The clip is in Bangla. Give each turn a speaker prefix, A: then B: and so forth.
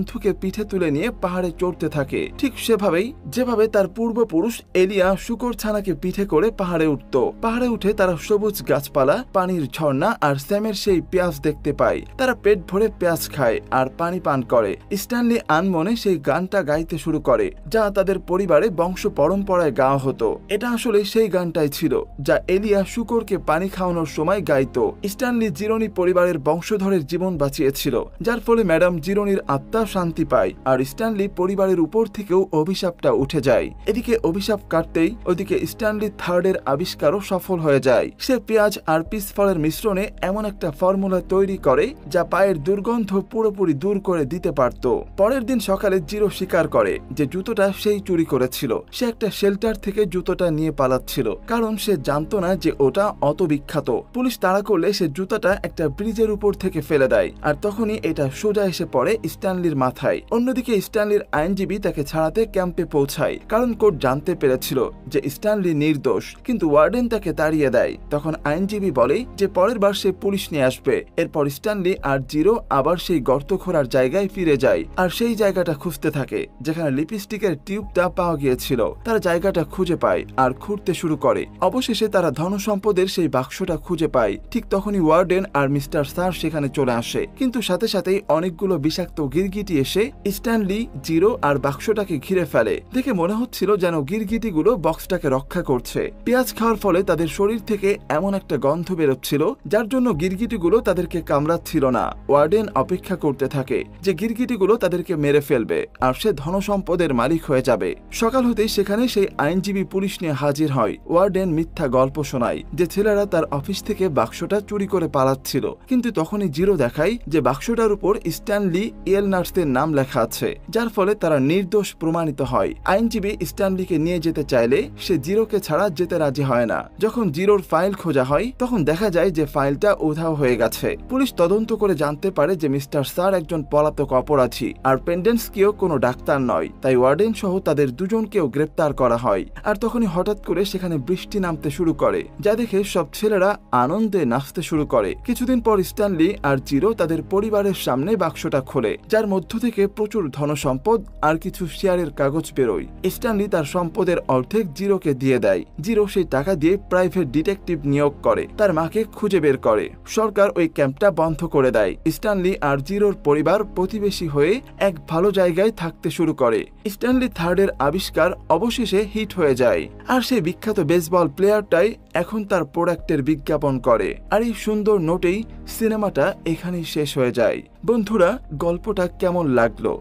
A: বন্ধুকে পিঠে তুলে নিয়ে পাহাড়ে চড়তে থাকে। ঠিক সেভাবেই যেভাবে তার পূর্বপুরুষ এলিয়া শূকর ছানাকে পিঠে করে পাহাড়ে উঠত। পাহাড়ে উঠে তারা সবুজ গাছপালা, পানির ঝর্ণা আর স্যামের সেই পেঁয়াজ দেখতে পায়। তারা পেট ভরে পেঁয়াজ খায় আর পানি পান করে। স্ট্যানলি আনমনে সেই গানটা গাইতে শুরু করে, যা তাদের পরিবারে বংশ পরম্পরায় গাওয়া হতো। এটা আসলে সেই গানটাই ছিল যা এলিয়া শূকরকে পানি খাওয়ানোর সময় গাইতো। স্ট্যানলি জিরোনি পরিবারের বংশধরের জীবন বাঁচিয়েছিল, যার ফলে ম্যাডাম জিরোনির আত্মা শান্তি পায় আর স্ট্যানলি পরিবারের উপর থেকেও অভিশাপটা উঠে যায়। এদিকে অভিশাপ কাটতেই ওদিকে স্ট্যানলি থার্ডের আবিষ্কারও সফল হয়ে যায়। সে পেঁয়াজ আর পিস ফলের মিশ্রণে এমন একটা ফর্মুলা তৈরি করে যা পায়ের দুর্গন্ধ পুরোপুরি দূর করে দিতে পারত। পরের দিন সকালে জিরো স্বীকার করে যে জুতোটা সেই চুরি করেছিল। সে একটা শেল্টার থেকে জুতোটা নিয়ে পালাচ্ছিল, কারণ সে জানতো না যে ওটা অত বিখ্যাত। পুলিশ তাড়া করলে সে জুতাটা একটা ব্রিজের উপর থেকে ফেলে দেয়, আর তখনই এটা সোজা এসে পড়ে স্ট্যানলির মাথায়। অন্যদিকে স্ট্যানলির আইনজীবী তাকে ছাড়াতে ক্যাম্পে পৌঁছায়, কারণ কোর্ট জানতে পেরেছিল যে স্ট্যানলি নির্দোষ, কিন্তু ওয়ার্ডেন তাকে তাড়িয়ে দেয়। তখন আইনজীবী বলে যে পরের বার সে পুলিশ নিয়ে আসবে। এরপর স্ট্যানলি আর জিরো আবার সেই গর্ত খোঁড়ার জায়গায় ফিরে যায় আর সেই জায়গাটা খুঁজতে থাকে যেখানে লিপস্টিকের টিউবটা পাওয়া গিয়েছিল। তারা জায়গাটা খুঁজে পায় আর খুঁড়তে শুরু করে। অবশেষে তারা ধনসম্পদের সেই বাক্সটা খুঁজে পায়। ঠিক তখনই ওয়ার্ডেন আর মিস্টার স্যার সেখানে চলে আসে, কিন্তু সাথে সাথেই অনেকগুলো বিষাক্ত গিরগিটি এসে স্ট্যানলি, জিরো আর বাক্সটাকে ঘিরে ফেলে। দেখে মনে হচ্ছিল যেন গিরগিটিগুলো বক্সটাকে রক্ষা করছে। পেঁয়াজ খাওয়ার ফলে তাদের শরীর থেকে এমন একটা গন্ধ বেরোচ্ছিল যার জন্য গিরগিটিগুলো তাদেরকে কামড়াচ্ছিল না। ওয়ার্ডেন অপেক্ষা করতে থাকে যে গিরগিটিগুলো তাদেরকে মেরে ফেলবে আর সে ধনসম্পদের মালিক হয়ে যাবে। সকাল হতেই সেখানে সেই আইনজীবী পুলিশ নিয়ে হাজির হয়। ওয়ার্ডেন মিথ্যা গল্প শোনায় যে ছেলেরা তার অফিস থেকে বাক্সটা চুরি করে পালাচ্ছিল, কিন্তু তখনই জিরো দেখায় যে বাক্সটার উপর স্ট্যানলি ইয়েলনার্সের নাম লেখা আছে, যার ফলে তারা নির্দোষ প্রমাণিত হয়। আইনজীবী স্ট্যানলিকে নিয়ে যেতে চাইলে সে জিরোকে ছাড়া যেতে রাজি হয় না। যখন জিরোর ফাইল খোঁজা হয় তখন দেখা যায় যে ফাইলটা উধাও হয়ে গেছে। পুলিশ তদন্ত করে জানতে পারে যে মিস্টার স্যার একজন পলাতক অপরাধী আর পেন্ডেন্সকিও কোনো ডাক্তার নয়, তাই ওয়ার্ডেন সহ তাদের দুজনকেও গ্রেপ্তার করা হয়। আর তখনই হঠাৎ করে সেখানে বৃষ্টি নামতে শুরু করে, যা দেখে সব ছেলেরা আনন্দে নাচতে শুরু করে। কিছুদিন পর স্ট্যানলি আর জিরো তাদের পরিবারের সামনে বাক্সটা খোলে, যার মধ্য থেকে প্রচুর ধনসম্পদ আর কিছু শেয়ারের কাগজ বেরোয়। স্ট্যানলি তার সম্পদের অর্ধেক জিরোকে দিয়ে দেয়। জিরো সেই টাকা দিয়ে প্রাইভেট ডিটেকটিভ নিয়োগ করে, তার মাকে খুঁজে বের করে। সরকার ওই ক্যাম্পটা বন্ধ করে দেয়। স্ট্যানলি আর জিরোর পরিবার প্রতিবেশী হয়ে এক ভালো জায়গায় থাকতে শুরু করে। স্ট্যানলি থার্ডের আবিষ্কার অবশেষে হিট হয়ে যায়, আর সেই বিখ্যাত বেসবল প্লেয়ারটাই এখন তার প্রোডাক্টের বিজ্ঞাপন করে। আর এই সুন্দর নোটেই সিনেমাটা এখানেই শেষ হয়ে যায়। বন্ধুরা, গল্পটা কেমন লাগলো?